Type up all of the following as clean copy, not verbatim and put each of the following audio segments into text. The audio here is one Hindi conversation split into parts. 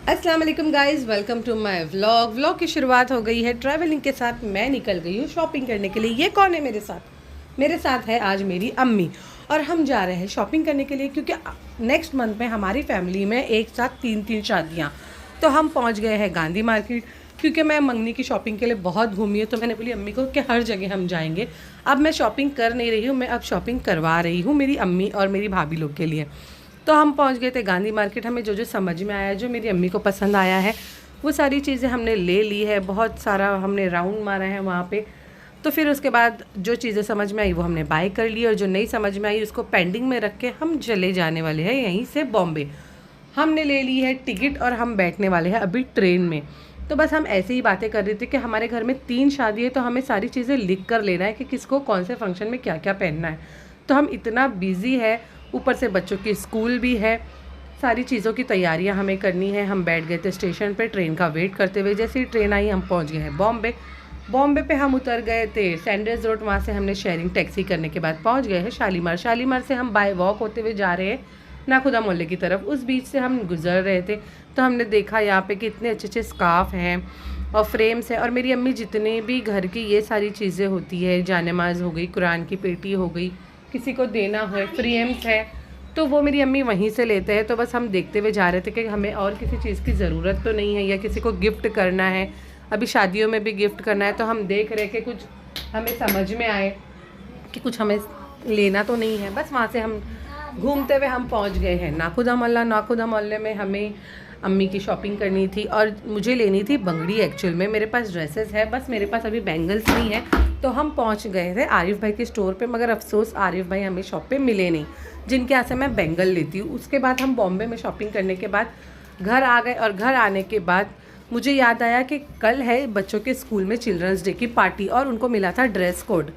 अस्सलाम वालेकुम guys, welcome to my vlog की शुरुआत हो गई है ट्रैवलिंग के साथ। मैं निकल गई हूँ शॉपिंग करने के लिए। ये कौन है मेरे साथ है आज मेरी अम्मी। और हम जा रहे हैं शॉपिंग करने के लिए क्योंकि नेक्स्ट मंथ में हमारी फैमिली में एक साथ तीन शादियाँ। तो हम पहुँच गए हैं गांधी मार्केट क्योंकि मैं मंगनी की शॉपिंग के लिए बहुत घूमी हूँ। तो मैंने बोली अम्मी को कि हर जगह हम जाएंगे। अब मैं शॉपिंग कर नहीं रही हूँ, मैं अब शॉपिंग करवा रही हूँ मेरी अम्मी और मेरी भाभी लोग के लिए। तो हम पहुंच गए थे गांधी मार्केट। हमें जो जो समझ में आया, जो मेरी अम्मी को पसंद आया है, वो सारी चीज़ें हमने ले ली है। बहुत सारा हमने राउंड मारा है वहाँ पे। तो फिर उसके बाद जो चीज़ें समझ में आई वो हमने बाय कर ली, और जो नहीं समझ में आई उसको पेंडिंग में रख के हम चले जाने वाले हैं यहीं से बॉम्बे। हमने ले ली है टिकट और हम बैठने वाले हैं अभी ट्रेन में। तो बस हम ऐसे ही बातें कर रहे थे कि हमारे घर में 3 शादी है, तो हमें सारी चीज़ें लिख कर लेना है कि किसको कौन से फंक्शन में क्या क्या पहनना है। तो हम इतना बिज़ी है, ऊपर से बच्चों की स्कूल भी है, सारी चीज़ों की तैयारियां हमें करनी है। हम बैठ गए थे स्टेशन पे ट्रेन का वेट करते हुए। जैसे ही ट्रेन आई हम पहुंच गए हैं बॉम्बे। बॉम्बे पे हम उतर गए थे सैंडर्स रोड। वहाँ से हमने शेयरिंग टैक्सी करने के बाद पहुंच गए हैं शालीमार। शालीमार से हम बाय वॉक होते हुए जा रहे हैं नाखुदा मोहल्ले की तरफ। उस बीच से हम गुजर रहे थे तो हमने देखा यहाँ पे कितने अच्छे अच्छे स्कार्फ हैं और फ्रेम्स हैं। और मेरी अम्मी जितने भी घर की ये सारी चीज़ें होती है, जानेमाज हो गई, कुरान की पेटी हो गई, किसी को देना है, फ्रेम्स है, तो वो मेरी अम्मी वहीं से लेते हैं। तो बस हम देखते हुए जा रहे थे कि हमें और किसी चीज़ की ज़रूरत तो नहीं है, या किसी को गिफ्ट करना है। अभी शादियों में भी गिफ्ट करना है, तो हम देख रहे कि कुछ हमें समझ में आए कि कुछ हमें लेना तो नहीं है। बस वहाँ से हम घूमते हुए हम पहुँच गए हैं नाखुदा मोहल्ला। नाखुदा मोहल्ले में हमें अम्मी की शॉपिंग करनी थी और मुझे लेनी थी बंगड़ी। एक्चुअल में मेरे पास ड्रेसेस है, बस मेरे पास अभी बैंगल्स नहीं है। तो हम पहुंच गए थे आरिफ भाई के स्टोर पे, मगर अफसोस आरिफ भाई हमें शॉप पे मिले नहीं, जिनके यहाँ से मैं बैंगल लेती हूँ। उसके बाद हम बॉम्बे में शॉपिंग करने के बाद घर आ गए, और घर आने के बाद मुझे याद आया कि कल है बच्चों के स्कूल में चिल्ड्रंस डे की पार्टी और उनको मिला था ड्रेस कोड।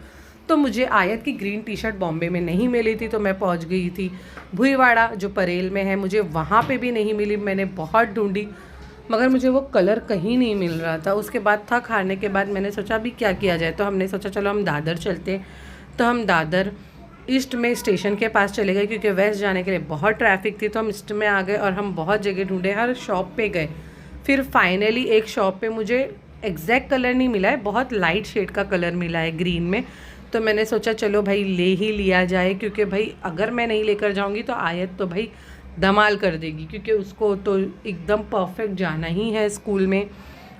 तो मुझे आयत की ग्रीन टी शर्ट बॉम्बे में नहीं मिली थी, तो मैं पहुंच गई थी भुईवाड़ा जो परेल में है। मुझे वहाँ पे भी नहीं मिली, मैंने बहुत ढूंढी मगर मुझे वो कलर कहीं नहीं मिल रहा था। उसके बाद था खाने के बाद मैंने सोचा अभी क्या किया जाए, तो हमने सोचा चलो हम दादर चलते। तो हम दादर ईस्ट में स्टेशन के पास चले गए क्योंकि वेस्ट जाने के लिए बहुत ट्रैफिक थी। तो हम ईस्ट में आ गए और हम बहुत जगह ढूंढे, हर शॉप पे गए। फिर फाइनली एक शॉप पे मुझे एग्जैक्ट कलर नहीं मिला है, बहुत लाइट शेड का कलर मिला है ग्रीन में। तो मैंने सोचा चलो भाई ले ही लिया जाए, क्योंकि भाई अगर मैं नहीं लेकर जाऊंगी तो आयत तो भाई धमाल कर देगी, क्योंकि उसको तो एकदम परफेक्ट जाना ही है स्कूल में।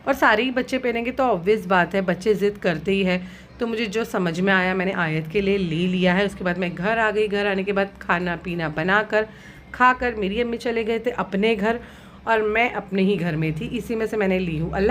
और सारे ही बच्चे पहनेंगे तो ऑब्वियस बात है, बच्चे ज़िद करते ही है। तो मुझे जो समझ में आया मैंने आयत के लिए ले लिया है। उसके बाद मैं घर आ गई। घर आने के बाद खाना पीना बनाकर खाकर मेरी अम्मी चले गए थे अपने घर, और मैं अपने ही घर में थी। इसी में से मैंने ली हूँ। अल्लाह